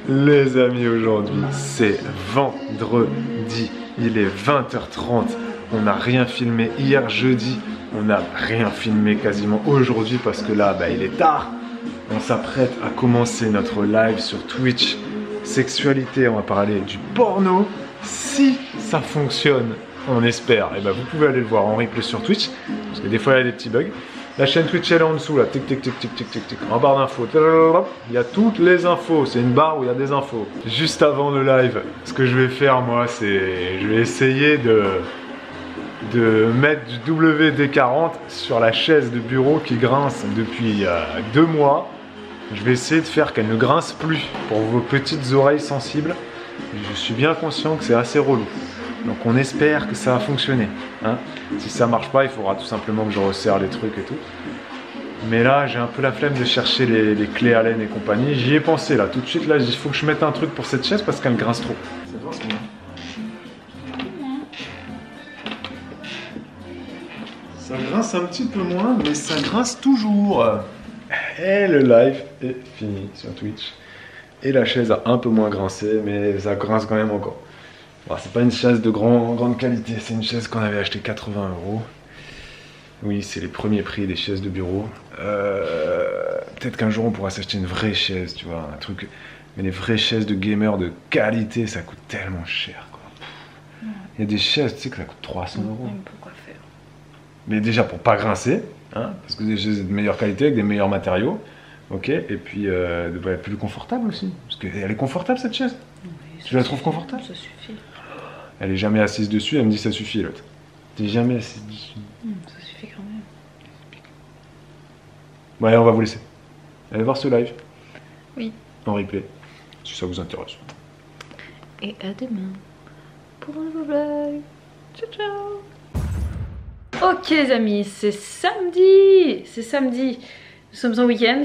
Les amis, aujourd'hui c'est vendredi, il est 20h30, on n'a rien filmé hier jeudi, on n'a rien filmé quasiment aujourd'hui parce que là il est tard. On s'apprête à commencer notre live sur Twitch, sexualité, on va parler du porno. Si ça fonctionne, on espère, et vous pouvez aller le voir en replay sur Twitch, parce que des fois il y a des petits bugs. La chaîne Twitch elle est en dessous là, tic tic tic tic tic tic tic, en barre d'infos, il y a toutes les infos, c'est une barre où il y a des infos. Juste avant le live, ce que je vais faire moi, c'est, je vais essayer de mettre du WD-40 sur la chaise de bureau qui grince depuis 2 mois. Je vais essayer de faire qu'elle ne grince plus pour vos petites oreilles sensibles. Je suis bien conscient que c'est assez relou. Donc on espère que ça va fonctionner. Hein. Si ça marche pas, il faudra tout simplement que je resserre les trucs et tout. Mais là, j'ai un peu la flemme de chercher les clés Allen et compagnie. J'y ai pensé là, tout de suite. Là, il faut que je mette un truc pour cette chaise parce qu'elle grince trop. Ça grince un petit peu moins, mais ça grince toujours. Et le live est fini sur Twitch. Et la chaise a un peu moins grincé, mais ça grince quand même encore. Bon, c'est pas une chaise de grande qualité, c'est une chaise qu'on avait acheté 80 €. Oui, c'est les premiers prix des chaises de bureau. Peut-être qu'un jour on pourra s'acheter une vraie chaise, tu vois, un truc. Mais les vraies chaises de gamer de qualité, ça coûte tellement cher, quoi. Il y a des chaises, tu sais, que ça coûte 300 €. Pourquoi faire? Mais déjà pour pas grincer, hein, parce que des chaises de meilleure qualité avec des meilleurs matériaux. Ok, et puis de être plus confortable aussi. Parce qu'elle est confortable cette chaise. Oui, tu la trouves confortable? Ça suffit. Elle est jamais assise dessus, elle me dit ça suffit l'autre. T'es jamais assise dessus. Ça suffit quand même. Ouais, on va vous laisser. Allez voir ce live. Oui. En replay, si ça vous intéresse. Et à demain pour un nouveau vlog. Ciao ciao. Ok les amis, c'est samedi. C'est samedi. Nous sommes en week-end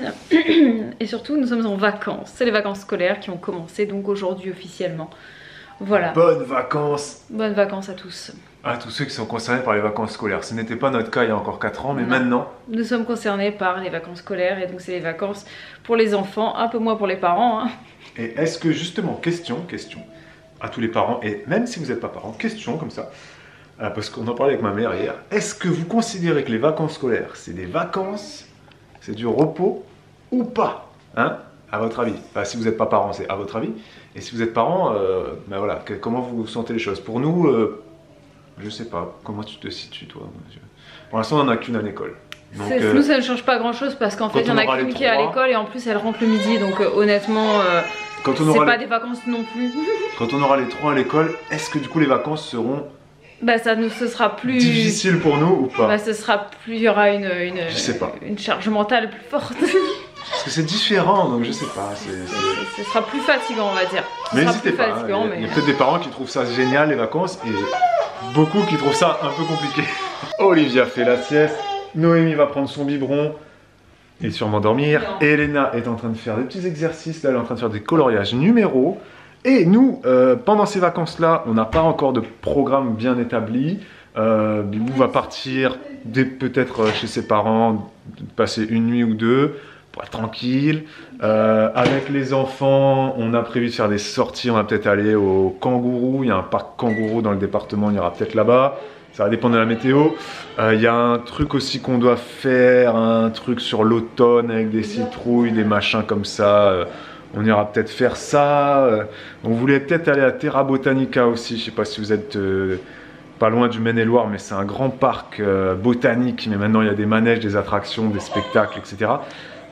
et surtout nous sommes en vacances. C'est les vacances scolaires qui ont commencé donc aujourd'hui officiellement. Voilà. Bonnes vacances. Bonnes vacances à tous. À tous ceux qui sont concernés par les vacances scolaires. Ce n'était pas notre cas il y a encore 4 ans, mais maintenant... Nous sommes concernés par les vacances scolaires et donc c'est les vacances pour les enfants, un peu moins pour les parents. Hein. Et est-ce que justement, question à tous les parents, et même si vous n'êtes pas parents, question comme ça, parce qu'on en parlait avec ma mère hier, est-ce que vous considérez que les vacances scolaires, c'est des vacances, c'est du repos ou pas, hein, à votre avis? Enfin, si vous n'êtes pas parent, c'est à votre avis. Et si vous êtes parent, voilà, comment vous sentez les choses? Pour nous, je sais pas, comment tu te situes toi? Pour l'instant, on n'en a qu'une à l'école. Nous, ça ne change pas grand-chose parce qu'en fait, il y en a qu'une qui est à l'école et en plus, elle rentre le midi. Donc honnêtement, c'est pas des vacances non plus. Quand on aura les 3 à l'école, est-ce que du coup les vacances seront... ce sera plus difficile pour nous ou pas? Ce sera plus, il y aura je sais pas. Une charge mentale plus forte. Parce que c'est différent, donc je sais pas. Ce sera plus fatigant, on va dire. Mais n'hésitez pas, il y a peut-être des parents qui trouvent ça génial les vacances et beaucoup qui trouvent ça un peu compliqué. Olivia fait la sieste, Noémie va prendre son biberon et sûrement dormir. Et Elena est en train de faire des petits exercices, là elle est en train de faire des coloriages numéraux. Et nous, pendant ces vacances-là, on n'a pas encore de programme bien établi. Bibou va partir peut-être chez ses parents, passer une nuit ou 2 pour être tranquille. Avec les enfants, on a prévu de faire des sorties. On va peut-être aller au Kangourou. Il y a un parc Kangourou dans le département, on ira peut-être là-bas. Ça va dépendre de la météo. Il y a un truc aussi qu'on doit faire, un truc sur l'automne avec des citrouilles, des machins comme ça. On ira peut-être faire ça. On voulait peut-être aller à Terra Botanica aussi. Je ne sais pas si vous êtes pas loin du Maine-et-Loire, mais c'est un grand parc botanique. Mais maintenant, il y a des manèges, des attractions, des spectacles, etc.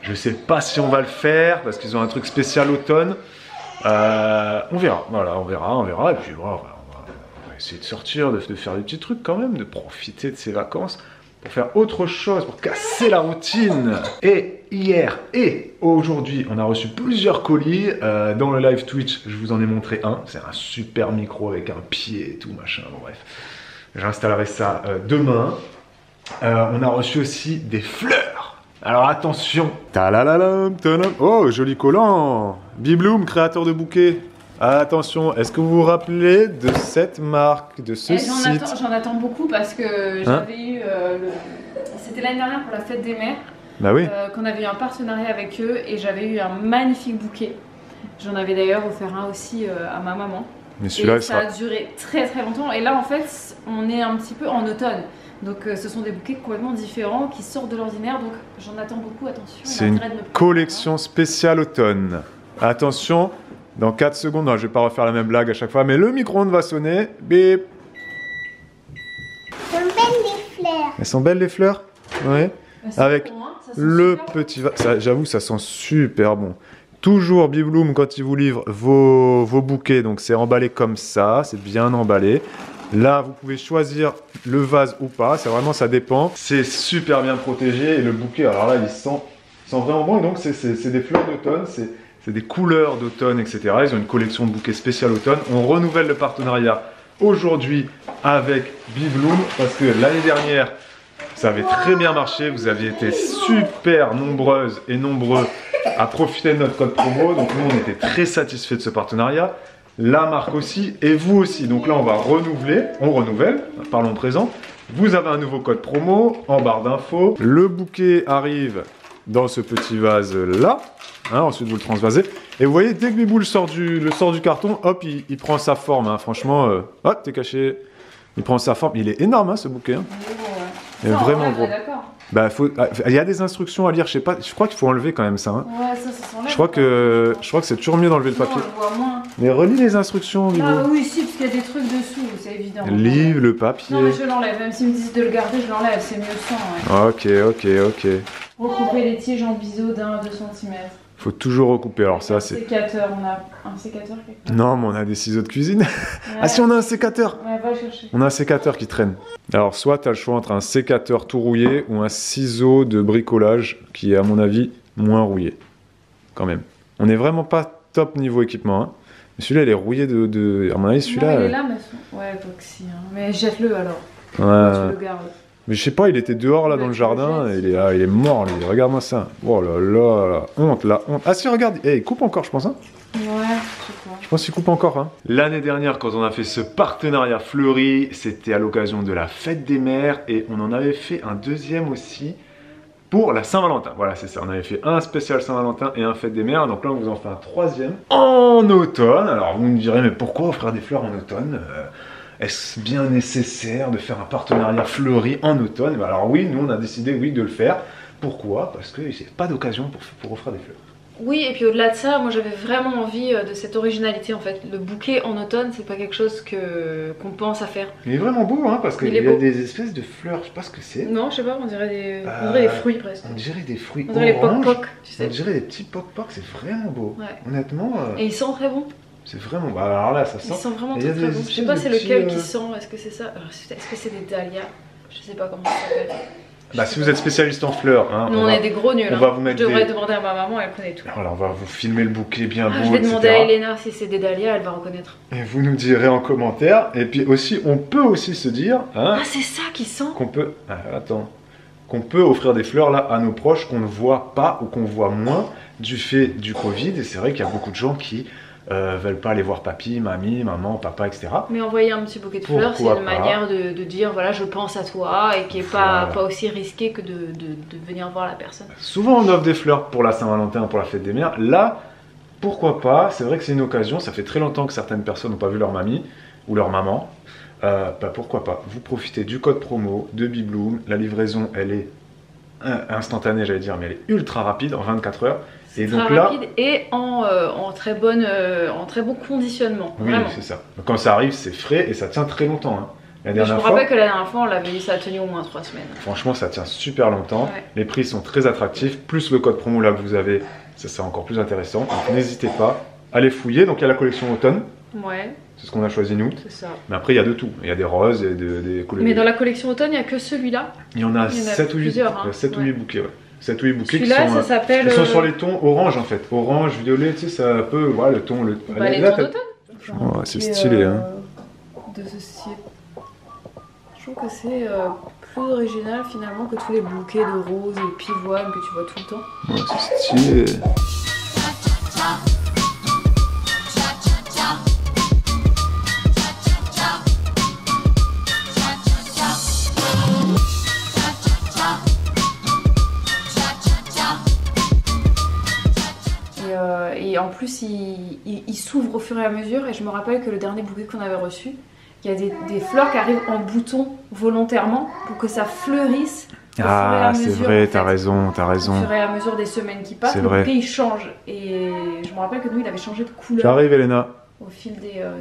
Je ne sais pas si on va le faire parce qu'ils ont un truc spécial automne. On verra. Voilà, on verra. Et puis voilà, on va essayer de sortir, de faire des petits trucs quand même, de profiter de ces vacances pour faire autre chose, pour casser la routine. Et hier et aujourd'hui, on a reçu plusieurs colis. Dans le live Twitch, je vous en ai montré un. C'est un super micro avec un pied et tout, machin. Bon, bref, j'installerai ça demain. On a reçu aussi des fleurs. Alors attention. Talalalam, talam. Oh, joli collant. Bibloom, créateur de bouquets. Attention, est-ce que vous vous rappelez de cette marque, de ce site? J'en attends beaucoup parce que j'avais eu... C'était l'année dernière pour la fête des mères. Bah oui. Qu'on avait eu un partenariat avec eux et j'avais eu un magnifique bouquet. J'en avais d'ailleurs offert un aussi à ma maman. Mais celui-là, ça a duré très très longtemps. Et là, en fait, on est un petit peu en automne. Donc ce sont des bouquets complètement différents qui sortent de l'ordinaire. Donc j'en attends beaucoup, attention. C'est une collection spéciale automne. Attention, dans 4 secondes, non, je vais pas refaire la même blague à chaque fois, mais le micro-ondes va sonner. Bip. Elles sont belles les fleurs. Elles sont belles les fleurs? Oui. Avec le petit... J'avoue, ça sent super bon. Toujours Bibloom, quand il vous livre vos bouquets, donc c'est emballé comme ça, c'est bien emballé. Là, vous pouvez choisir le vase ou pas, c'est vraiment, ça dépend. C'est super bien protégé et le bouquet, alors là, il sent vraiment bon. Et donc, c'est des fleurs d'automne, c'est des couleurs d'automne, etc. Ils ont une collection de bouquets spécial automne. On renouvelle le partenariat aujourd'hui avec Bibloom parce que l'année dernière, ça avait très bien marché. Vous aviez été super nombreuses et nombreux à profiter de notre code promo. Donc nous, on était très satisfaits de ce partenariat. La marque aussi et vous aussi. Donc là, on va renouveler. On renouvelle. Parlons présent. Vous avez un nouveau code promo en barre d'infos. Le bouquet arrive dans ce petit vase là. Hein, ensuite, vous le transvasez. Et vous voyez, dès que Biboul sort du carton, hop, il prend sa forme. Hein. Franchement, hop, t'es caché. Il prend sa forme. Il est énorme, hein, ce bouquet. Hein. Il est vraiment gros. Bah, il y a des instructions à lire, je sais pas, je crois qu'il faut enlever quand même ça. Hein. Ouais, ça s'enlève. Je crois que c'est toujours mieux d'enlever le papier. On le voit moins. Mais relis les instructions, Bibo. Ah oui, si, parce qu'il y a des trucs dessous, c'est évident. Lis le papier. Non, mais je l'enlève, même s'ils me disent de le garder, je l'enlève, c'est mieux sans. Ouais. Ok. Recouper les tiges en biseau d'1 à 2 cm. Faut toujours recouper, alors ça c'est... Sécateur, on a un sécateur quelque part. Non, mais on a des ciseaux de cuisine. Ouais. Ah si, on a un sécateur. Ouais, va chercher. On a un sécateur qui traîne. Alors soit tu as le choix entre un sécateur tout rouillé ou un ciseau de bricolage qui est à mon avis moins rouillé. Quand même. On n'est vraiment pas top niveau équipement. Hein. Mais celui-là il est rouillé de... À mon avis celui-là... Il est là, mais... Ouais, donc si. Hein. Mais jette-le alors. Ouais. Tu le gardes. Mais je sais pas, il était dehors là dans le jardin, il est mort lui, regarde-moi ça. Oh là là, la honte. Ah si, regarde, il coupe encore je pense. Hein. Ouais, je sais pas. Je pense qu'il coupe encore. Hein. L'année dernière, quand on a fait ce partenariat Fleury, c'était à l'occasion de la fête des mères et on en avait fait un deuxième aussi pour la Saint-Valentin. Voilà, c'est ça, on avait fait un spécial Saint-Valentin et un fête des mères, donc là on vous en fait un troisième en automne. Alors vous me direz, mais pourquoi offrir des fleurs en automne est-ce bien nécessaire de faire un partenariat Fleury en automne? Ben alors oui, nous on a décidé de le faire. Pourquoi? Parce que c'est pas d'occasion pour offrir des fleurs. Oui, et puis au-delà de ça, moi j'avais vraiment envie de cette originalité en fait. Le bouquet en automne, c'est pas quelque chose qu'on pense à faire. Il est vraiment beau, hein, parce qu'il y a des espèces de fleurs, je sais pas ce que c'est. Non, je sais pas, on dirait des fruits presque. On dirait des fruits orange. On dirait orange. les poc-poc, tu sais. On dirait des petits poc-poc, c'est vraiment beau. Ouais. Honnêtement. Et il sent très bon. C'est vraiment... Bah alors là, ça sent... Il sent vraiment très bon. Je sais pas c'est lequel qui sent, est-ce que c'est ça? Est-ce que c'est des dahlias? Je sais pas comment ça s'appelle. Bah si vous êtes spécialiste en fleurs, hein, nous on est des gros nuls. On va vous mettre je devrais demander à ma maman, elle connaît tout. Alors on va vous filmer le bouquet bien beau, je vais demander à Elena si c'est des dahlias, elle va reconnaître. Et vous nous direz en commentaire. Et puis aussi, on peut aussi se dire... Hein, ah c'est ça qui sent. Qu'on peut... Ah, attends. Qu'on peut offrir des fleurs là à nos proches qu'on ne voit pas ou qu'on voit moins du fait du Covid. Et c'est vrai qu'il y a beaucoup de gens qui... veulent pas aller voir papy, mamie, maman, papa, etc. Mais envoyer un petit bouquet de fleurs, c'est une manière de dire voilà, je pense à toi et qui est pas aussi risqué que de venir voir la personne. Souvent on offre des fleurs pour la Saint-Valentin, pour la fête des mères. Là, pourquoi pas? C'est vrai que c'est une occasion. Ça fait très longtemps que certaines personnes n'ont pas vu leur mamie ou leur maman. Bah pourquoi pas? Vous profitez du code promo de Bibloom. La livraison, elle est instantanée, j'allais dire, mais elle est ultra rapide en 24 heures. Et donc très rapide et en très bon conditionnement. Oui, c'est ça. Donc quand ça arrive, c'est frais et ça tient très longtemps. Hein. Je me rappelle que la dernière fois, on l'avait eu, ça a tenu au moins 3 semaines. Franchement, ça tient super longtemps. Ouais. Les prix sont très attractifs. Plus le code promo là que vous avez, ça c'est encore plus intéressant. Donc n'hésitez pas à les fouiller. Donc il y a la collection automne. Ouais. C'est ce qu'on a choisi nous. C'est ça. Mais après, il y a de tout. Il y a des roses et des couleurs. Mais dans la collection automne, il n'y a que celui-là. Il y en a 7 ou 8. Plusieurs, hein. 7 ou 8 bouquets, ouais. 7 ou 8 bouquets qui sont, ça s'appelle... Ils sont sur les tons orange en fait. Orange, violet, tu sais, ça peut... Voilà, le ton... Bah, les tons d'automne. Oh, c'est stylé, hein. De ceci. Je trouve que c'est plus original finalement que tous les bouquets de roses et pivoines que tu vois tout le temps. Ouais, c'est stylé. Et en plus il s'ouvre au fur et à mesure. Et je me rappelle que le dernier bouquet qu'on avait reçu, il y a des fleurs qui arrivent en bouton volontairement pour que ça fleurisse. Ah, c'est vrai, t'as raison. Au fur et à mesure des semaines qui passent, le bouquet il change. Et je me rappelle que nous, il avait changé de couleur. J'arrive, Elena. Au fil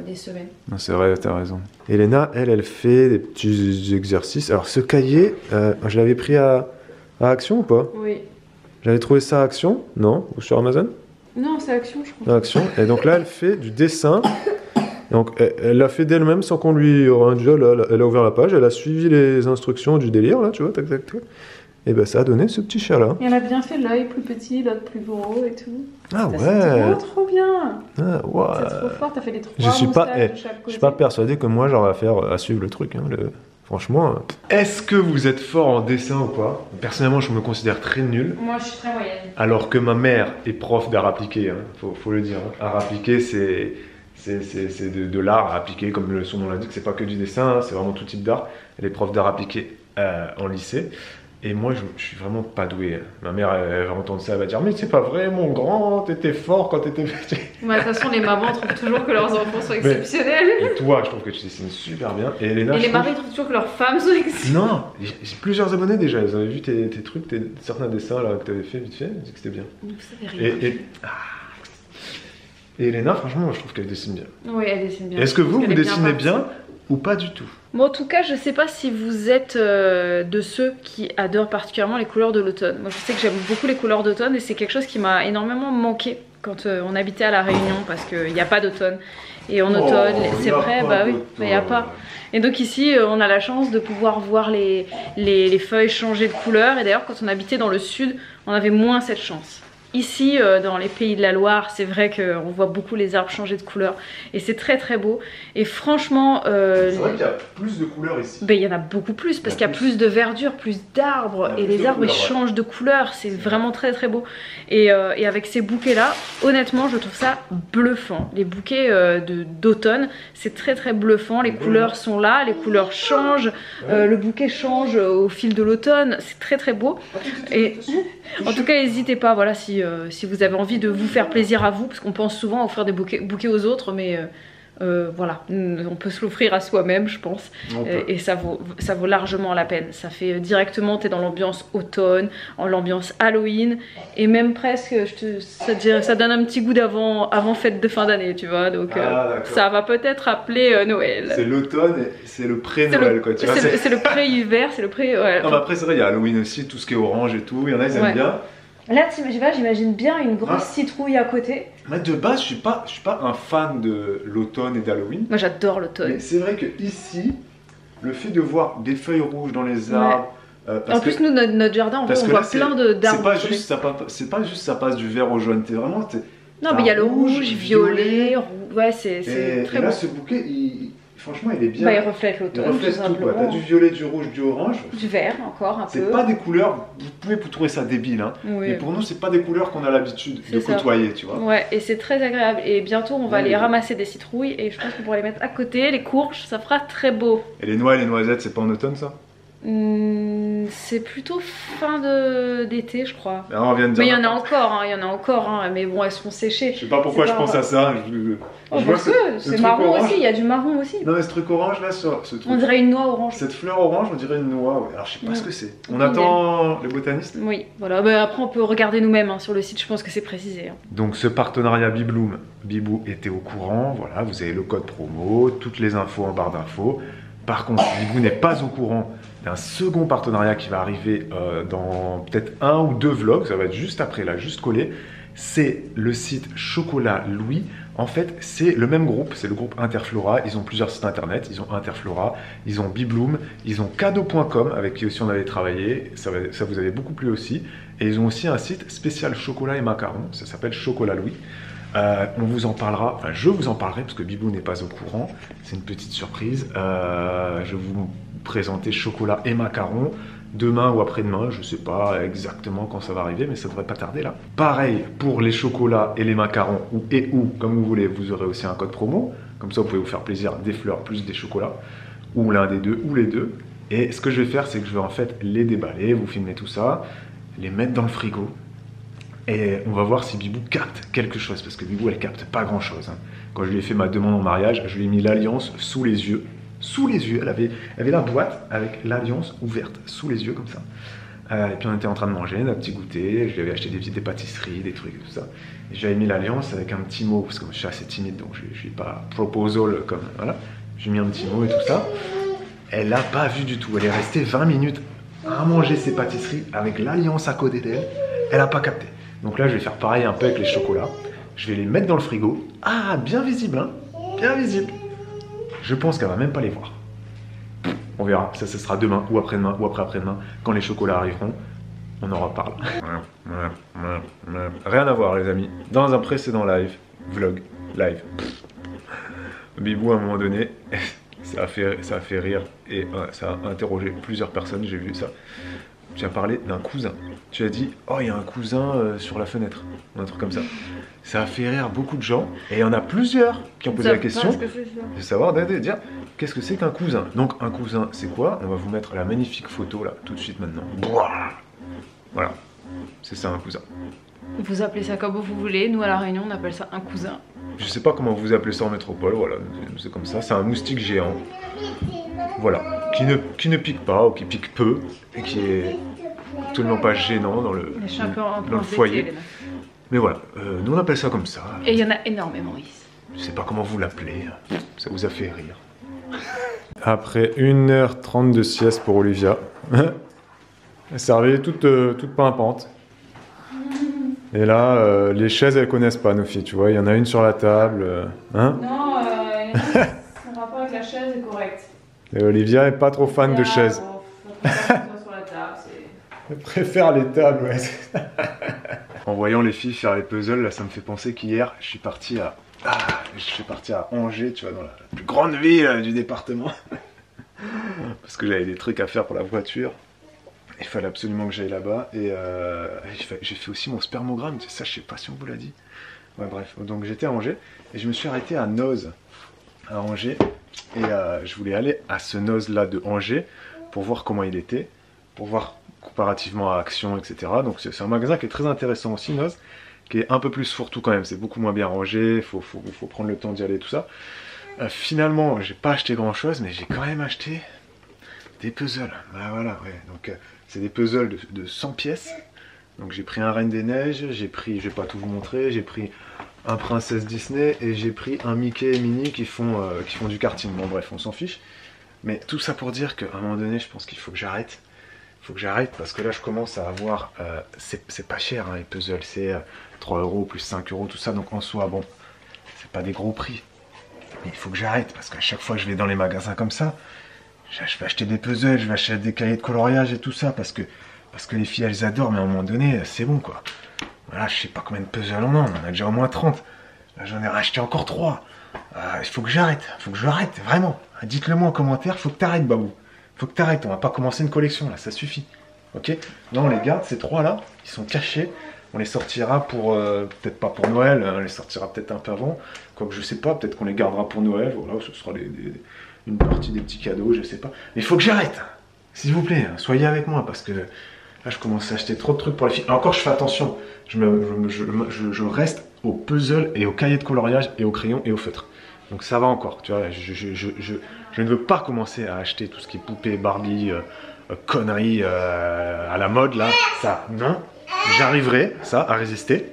des semaines. C'est vrai, t'as raison. Elena, elle fait des petits exercices. Alors, ce cahier, je l'avais pris à Action ou pas? Oui. J'avais trouvé ça à Action, non? Ou sur Amazon? Non, c'est Action, je crois. À Action. Et donc là, elle fait du dessin. Donc, elle l'a fait d'elle-même sans qu'on lui aurait dit, elle a ouvert la page, elle a suivi les instructions du délire, là, tu vois, tac, tac, tac. Et ben, ça a donné ce petit chat-là. Et elle a bien fait l'œil plus petit, l'autre plus gros et tout. Ah ouais. C'est trop bien. Ah ouais. C'est trop fort, t'as fait les 3 Je suis pas, moustaches de chaque côté. je suis pas persuadé que moi, j'aurais à suivre le truc, hein, franchement. Est-ce que vous êtes fort en dessin ou pas? Personnellement, je me considère très nul. Moi, je suis très moyenne. Alors que ma mère est prof d'art appliqué, hein, faut le dire. Hein. Art appliqué, c'est de l'art appliqué, comme son nom l'indique. C'est pas que du dessin, hein, c'est vraiment tout type d'art. Elle est prof d'art appliqué en lycée. Et moi, je suis vraiment pas doué. Hein. Ma mère, elle va entendre ça, elle va dire « Mais c'est pas vrai, mon grand, t'étais fort quand t'étais petit. » De toute façon, les mamans trouvent toujours que leurs enfants sont exceptionnels. Et toi, je trouve que tu dessines super bien. Et Elena, les maris trouvent toujours que leurs femmes sont exceptionnelles. Non, j'ai plusieurs abonnés déjà. Ils avaient vu tes trucs, certains dessins là, que t'avais fait vite fait. Ils disaient que c'était bien. Vous savez rien. Et Elena, franchement, moi, je trouve qu'elle dessine bien. Oui, elle dessine bien. Est-ce que vous dessinez bien ou pas du tout? Bon, en tout cas, je sais pas si vous êtes de ceux qui adorent particulièrement les couleurs de l'automne. Moi, je sais que j'aime beaucoup les couleurs d'automne et c'est quelque chose qui m'a énormément manqué quand on habitait à La Réunion parce qu'il n'y a pas d'automne. Et en automne, c'est vrai, bah oui, il n'y a pas. Et donc ici, on a la chance de pouvoir voir les feuilles changer de couleur. Et d'ailleurs, quand on habitait dans le sud, on avait moins cette chance. Ici, dans les pays de la Loire, c'est vrai qu'on voit beaucoup les arbres changer de couleur et c'est très très beau. Et franchement, c'est vrai qu'il y a plus de couleurs ici. Ben, il y en a beaucoup plus parce qu'il y a plus de verdure, plus d'arbres et les arbres ils changent de couleur. C'est vraiment très très beau. Et avec ces bouquets là, honnêtement, je trouve ça bluffant. Les bouquets d'automne, c'est très très bluffant. Les couleurs sont là, les couleurs changent, le bouquet change au fil de l'automne. C'est très très beau. Et en tout cas, n'hésitez pas, voilà, si vous avez envie de vous faire plaisir à vous, parce qu'on pense souvent à offrir des bouquets aux autres, mais voilà, on peut se l'offrir à soi-même, je pense, et ça vaut largement la peine. Ça fait directement, t'es dans l'ambiance automne, en l'ambiance Halloween, et même presque, ça donne un petit goût avant fête de fin d'année, tu vois, donc ça va peut-être appeler Noël. C'est l'automne et c'est le pré-Noël, quoi, tu vois. C'est le pré-hiver, c'est le pré... Ouais. Non, mais après, c'est vrai, il y a Halloween aussi, tout ce qui est orange et tout, il y en a, ils aiment bien. Là, j'imagine bien une grosse citrouille à côté. Mais de base, je suis pas un fan de l'automne et d'Halloween. Moi, j'adore l'automne. Mais c'est vrai que ici, le fait de voir des feuilles rouges dans les arbres. En plus, nous, notre jardin, on voit plein d'arbres. C'est pas juste ça passe du vert au jaune. T'es vraiment. Non, mais il y a le rouge, violet. Ouais, c'est très beau. Et là, bon. ce bouquet, franchement, il est bien. Bah, il reflète l'automne. Il reflète tout, quoi. T'as du violet, du rouge, du orange. Du vert, encore un peu. C'est pas des couleurs, vous pouvez trouver ça débile, hein. Oui. Mais pour nous, c'est pas des couleurs qu'on a l'habitude de côtoyer, tu vois. Ouais, et c'est très agréable. Et bientôt, on va aller ramasser des citrouilles et je pense qu'on pourra les mettre à côté, les courges, ça fera très beau. Et les noix et les noisettes, c'est pas en automne, ça? C'est plutôt fin d'été, je crois. Mais on vient de dire. Mais il y en a encore, mais bon, elles seront séchées. Je sais pas pourquoi je pense à ça. C'est marron aussi, il y a du marron aussi. Non, mais ce truc orange là, ce truc. On dirait une noix orange. Cette fleur orange, on dirait une noix. Ouais. Alors je sais pas ce que c'est. On attend les botanistes. Oui, voilà. Bah, après, on peut regarder nous-mêmes sur le site, je pense que c'est précisé. Donc, ce partenariat Bibloom, Bibou était au courant. Voilà, vous avez le code promo, toutes les infos en barre d'infos. Par contre, Bibou n'est pas au courant d'un second partenariat qui va arriver dans peut-être 1 ou 2 vlogs, ça va être juste après là, juste collé. C'est le site Chocolat Louis. En fait, c'est le même groupe, c'est le groupe Interflora. Ils ont plusieurs sites internet, ils ont Interflora, ils ont Bibloom, ils ont cadeau.com avec qui aussi on avait travaillé, ça vous avait beaucoup plu aussi. Et ils ont aussi un site spécial chocolat et macarons, ça s'appelle Chocolat Louis. On vous en parlera, enfin je vous en parlerai parce que Bibou n'est pas au courant, c'est une petite surprise. Je vais vous présenter chocolat et macarons demain ou après-demain, je sais pas exactement quand ça va arriver, mais ça devrait pas tarder là. Pareil pour les chocolats et les macarons, ou comme vous voulez, vous aurez aussi un code promo, comme ça vous pouvez vous faire plaisir, des fleurs plus des chocolats, ou l'un des deux, ou les deux. Et ce que je vais faire, c'est que je vais en fait les déballer, vous filmer tout ça, les mettre dans le frigo, Et on va voir si Bibou capte quelque chose, parce que Bibou, elle capte pas grand-chose. Hein. Quand je lui ai fait ma demande en mariage, je lui ai mis l'alliance sous les yeux. Sous les yeux, elle avait la boîte avec l'alliance ouverte, sous les yeux, comme ça. Et puis on était en train de manger, notre petit goûter, je lui avais acheté des pâtisseries, des trucs, tout ça. Et j'avais mis l'alliance avec un petit mot, parce que je suis assez timide, donc je ne suis pas proposal comme, voilà. J'ai mis un petit mot et tout ça. Elle l'a pas vu du tout, elle est restée 20 minutes à manger ses pâtisseries avec l'alliance à côté d'elle, elle n'a pas capté. Donc là, je vais faire pareil un peu avec les chocolats. Je vais les mettre dans le frigo. Ah, bien visible, hein, bien visible. Je pense qu'elle va même pas les voir. On verra, ça ce sera demain ou après-demain ou après-après-demain. Quand les chocolats arriveront, on en reparle. Rien à voir les amis. Dans un précédent live, vlog, live, Bibou à un moment donné, ça a fait rire et ça a interrogé plusieurs personnes, j'ai vu ça. Tu as parlé d'un cousin. Tu as dit, oh il y a un cousin sur la fenêtre, un truc comme ça. Ça a fait rire beaucoup de gens et il y en a plusieurs qui ont posé la question de savoir, de dire qu'est-ce que c'est qu'un cousin. Donc un cousin c'est quoi? On va vous mettre la magnifique photo là tout de suite maintenant. Voilà, c'est ça un cousin. Vous appelez ça comme vous voulez, nous à La Réunion on appelle ça un cousin. Je sais pas comment vous appelez ça en métropole, voilà, c'est comme ça, c'est un moustique géant. Voilà, qui ne pique pas ou qui pique peu et qui est absolument pas gênant dans le foyer. Mais voilà, nous on appelle ça comme ça. Et il y en a énormément ici. Je sais pas comment vous l'appelez, ça vous a fait rire. Après 1h30 de sieste pour Olivia, elle s'est réveillée toute pimpante. Et là, les chaises elles connaissent pas nos filles, tu vois, il y en a une sur la table. Hein? Non, son rapport avec la chaise est correct. Et Olivia est pas trop fan de chaises. Sur la table, elle préfère les tables, ouais. En voyant les filles faire les puzzles, là, ça me fait penser qu'hier, je suis parti à Angers, tu vois, dans la plus grande ville du département. Parce que j'avais des trucs à faire pour la voiture. Il fallait absolument que j'aille là-bas. Et j'ai fait aussi mon spermogramme. Ça, je sais pas si on vous l'a dit. Ouais, bref. Donc j'étais à Angers et je me suis arrêté à Noz, à Angers. Et je voulais aller à ce Noz-là de Angers pour voir comment il était, pour voir comparativement à Action, etc. Donc c'est un magasin qui est très intéressant aussi, Noz, qui est un peu plus fourre-tout quand même. C'est beaucoup moins bien rangé, il faut prendre le temps d'y aller, tout ça. Finalement, j'ai pas acheté grand-chose, mais j'ai quand même acheté des puzzles. Bah voilà, ouais. Donc c'est des puzzles de 100 pièces. Donc j'ai pris un Reine des Neiges, j'ai pris, je vais pas tout vous montrer, j'ai pris un Princesse Disney et j'ai pris un Mickey et Minnie qui font du karting. Bon bref, on s'en fiche. Mais tout ça pour dire qu'à un moment donné, je pense qu'il faut que j'arrête. Il faut que j'arrête parce que là, je commence à avoir... c'est pas cher, hein, les puzzles. C'est 3 € plus 5 €, tout ça. Donc en soi, bon, c'est pas des gros prix. Mais il faut que j'arrête parce qu'à chaque fois que je vais dans les magasins comme ça, je vais acheter des puzzles, je vais acheter des cahiers de coloriage et tout ça parce que les filles, elles adorent. Mais à un moment donné, c'est bon, quoi. Voilà, je sais pas combien de puzzles on en a déjà au moins 30. Là, j'en ai racheté encore 3. Il faut que j'arrête, vraiment. Dites-le moi en commentaire, faut que t'arrêtes, Babou. Faut que t'arrêtes, on va pas commencer une collection là, ça suffit. Ok? Là on les garde, ces 3 là, ils sont cachés. On les sortira pour, peut-être pas pour Noël, on les sortira peut-être un peu avant. Quoique je sais pas, peut-être qu'on les gardera pour Noël. Voilà, ce sera une partie des petits cadeaux, je sais pas. Mais il faut que j'arrête, s'il vous plaît, soyez avec moi parce que là je commence à acheter trop de trucs pour les filles. Et encore je fais attention, je reste au puzzle et au cahier de coloriage et au crayon et au feutre. Donc ça va encore, tu vois, je ne veux pas commencer à acheter tout ce qui est poupée, Barbie, conneries à la mode là, ça, non, j'arriverai, ça, à résister.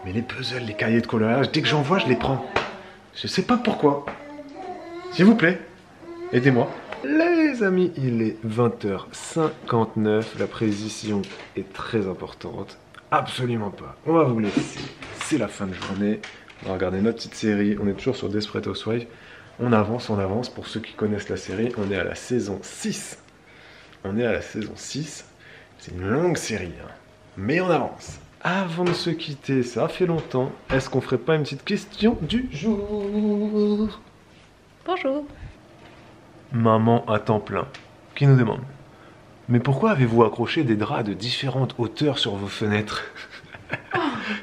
Mais les puzzles, les cahiers de coloriage, dès que j'en vois, je les prends. Je sais pas pourquoi. S'il vous plaît, aidez-moi. Les amis, il est 20h59, la précision est très importante. Absolument pas, on va vous laisser, c'est la fin de journée. On va regarder notre petite série, on est toujours sur Desperate Housewives. On avance, pour ceux qui connaissent la série, on est à la saison 6. On est à la saison 6, c'est une longue série, hein. Mais on avance. Avant de se quitter, ça fait longtemps, est-ce qu'on ferait pas une petite question du jour? Bonjour. Maman à temps plein, qui nous demande: mais pourquoi avez-vous accroché des draps de différentes hauteurs sur vos fenêtres?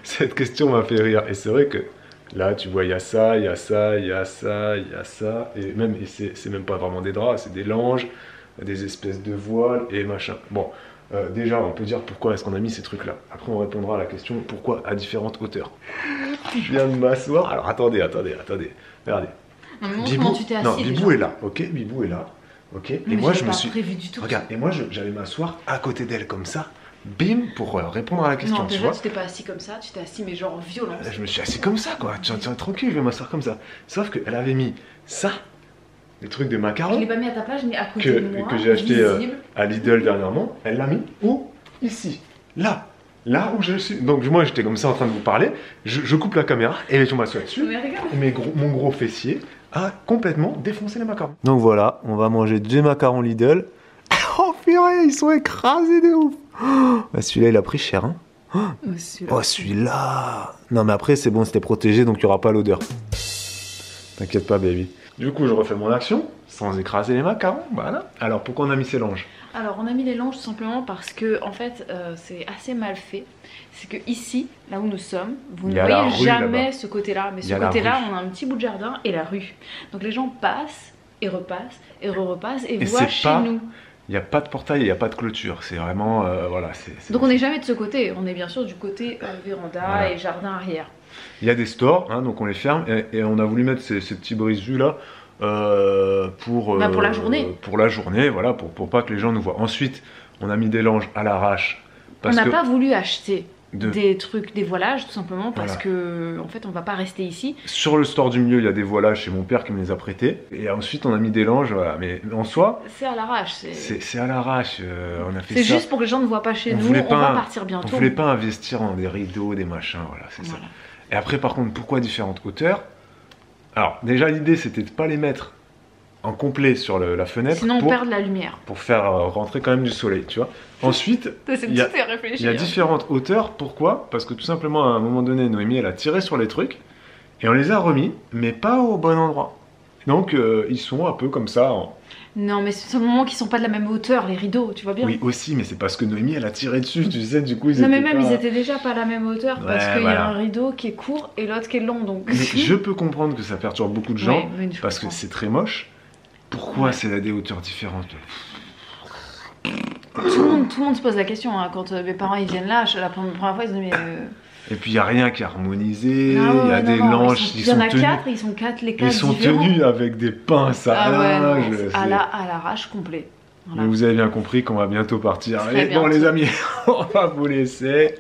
Cette question m'a fait rire, et c'est vrai que là, tu vois, il y a ça, il y a ça, il y a ça, il y a ça, et c'est même pas vraiment des draps, c'est des langes, des espèces de voiles et machin. Bon, Déjà, on peut dire pourquoi est-ce qu'on a mis ces trucs-là. Après, on répondra à la question pourquoi à différentes hauteurs. Je viens de m'asseoir. Alors, attendez. Regardez. Bibou, tu t'es assis, non, Bibou est là, ok. Bibou est là, ok. Et moi, je me suis. Du tout. Regarde, et moi, j'allais m'asseoir à côté d'elle comme ça. Bim, pour répondre à la question. Non, tu déjà, vois. tu t'es pas assis comme ça, tu t'es assis, mais genre violence. Je me suis assis comme ça, quoi. Tiens, tranquille, je vais m'asseoir comme ça. Sauf qu'elle avait mis ça, des trucs de macarons. Je l'ai pas mis à ta place, je l'ai mis à côté de moi. Que j'ai acheté à Lidl dernièrement. Elle l'a mis où? Ici. Là où je suis. Donc moi j'étais comme ça en train de vous parler. Je coupe la caméra et je m'assois dessus. Mais mon gros fessier a complètement défoncé les macarons. Donc voilà, on va manger 2 macarons Lidl. Oh purée, ils sont écrasés de ouf. Bah, celui-là il a pris cher, hein. Oh celui-là. Non mais après c'est bon, c'était protégé donc il n'y aura pas l'odeur. T'inquiète pas baby. Du coup je refais mon action sans écraser les macarons, voilà. Alors pourquoi on a mis ces langes? Alors on a mis les langes tout simplement parce que en fait c'est assez mal fait. C'est que ici, là où nous sommes, vous ne voyez jamais ce côté-là. Mais ce côté-là, on a un petit bout de jardin et la rue. Donc les gens passent et repassent et repassent et voient chez nous. Il n'y a pas de portail, il n'y a pas de clôture. C'est vraiment, voilà. Donc on n'est jamais de ce côté. On est bien sûr du côté véranda et jardin arrière. Il y a des stores, hein, donc on les ferme. Et on a voulu mettre ces petits brises-vus là. Pour la journée. Pour la journée, voilà, pour pas que les gens nous voient. Ensuite, on a mis des langes à l'arrache. On n'a pas voulu acheter des trucs, des voilages, tout simplement, parce que en fait, on va pas rester ici. Sur le store du milieu, il y a des voilages chez mon père qui me les a prêtés. Et ensuite, on a mis des langes, voilà. Mais en soi, c'est à l'arrache. C'est à l'arrache. On a fait ça. C'est juste pour que les gens ne voient pas chez nous. On va partir bientôt. On voulait pas investir dans des rideaux, des machins, voilà, c'est ça. Et après, par contre, pourquoi différentes hauteurs? Alors, déjà, l'idée, c'était de pas les mettre en complet sur la fenêtre. Sinon on perd de la lumière. Pour faire rentrer quand même du soleil, tu vois. Ensuite, il y a différentes hauteurs. Pourquoi? Parce que tout simplement, à un moment donné, Noémie, elle a tiré sur les trucs et on les a remis, mais pas au bon endroit. Donc, ils sont un peu comme ça. Non, mais c'est moment qu'ils sont pas de la même hauteur, les rideaux, tu vois bien. Oui, aussi, mais c'est parce que Noémie, elle a tiré dessus, tu sais, du coup, ils étaient déjà pas à la même hauteur, parce qu'il y a un rideau qui est court et l'autre qui est long, donc... Mais je peux comprendre que ça perturbe beaucoup de gens, parce que c'est très moche. Pourquoi c'est à des hauteurs différentes? Tout le monde se pose la question, hein. Quand mes parents ils viennent là, la première fois ils se disent mais... Et puis il n'y a rien qui est harmonisé, il y a des langes qui sont tenus... Il y en a 4, ils sont 4, les 4 ils sont tenus avec des pinces à linge. À l'arrache complet. Voilà. Mais vous avez bien compris qu'on va bientôt partir. Allez, bon les amis, on va vous laisser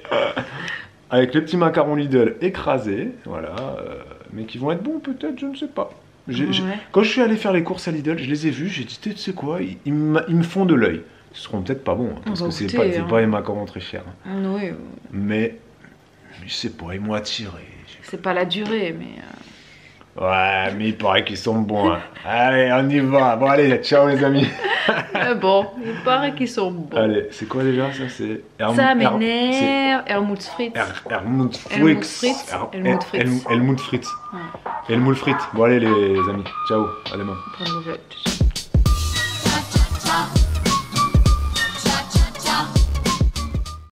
avec les petits macarons Lidl écrasés, voilà, mais qui vont être bons peut-être, je ne sais pas. Quand je suis allé faire les courses à Lidl, je les ai vus, j'ai dit, tu sais quoi, ils me font de l'œil. Ils seront peut-être pas bons, hein, parce que c'est pas les macarons très chers. Hein. Oui. Mais je sais pas, ils m'ont attiré. C'est pas la durée, mais... Ouais, mais il paraît qu'ils sont bons. Hein. Allez, on y va. Bon, allez, ciao les amis. Bon, il paraît qu'ils sont bons. Allez, c'est quoi déjà ça? C'est ça m'énerve. Helmut Fritz. Helmut Fritz. Helmut Fritz. Helmut Fritz. Bon, allez les amis. Ciao. À demain. Bonne nouvelle.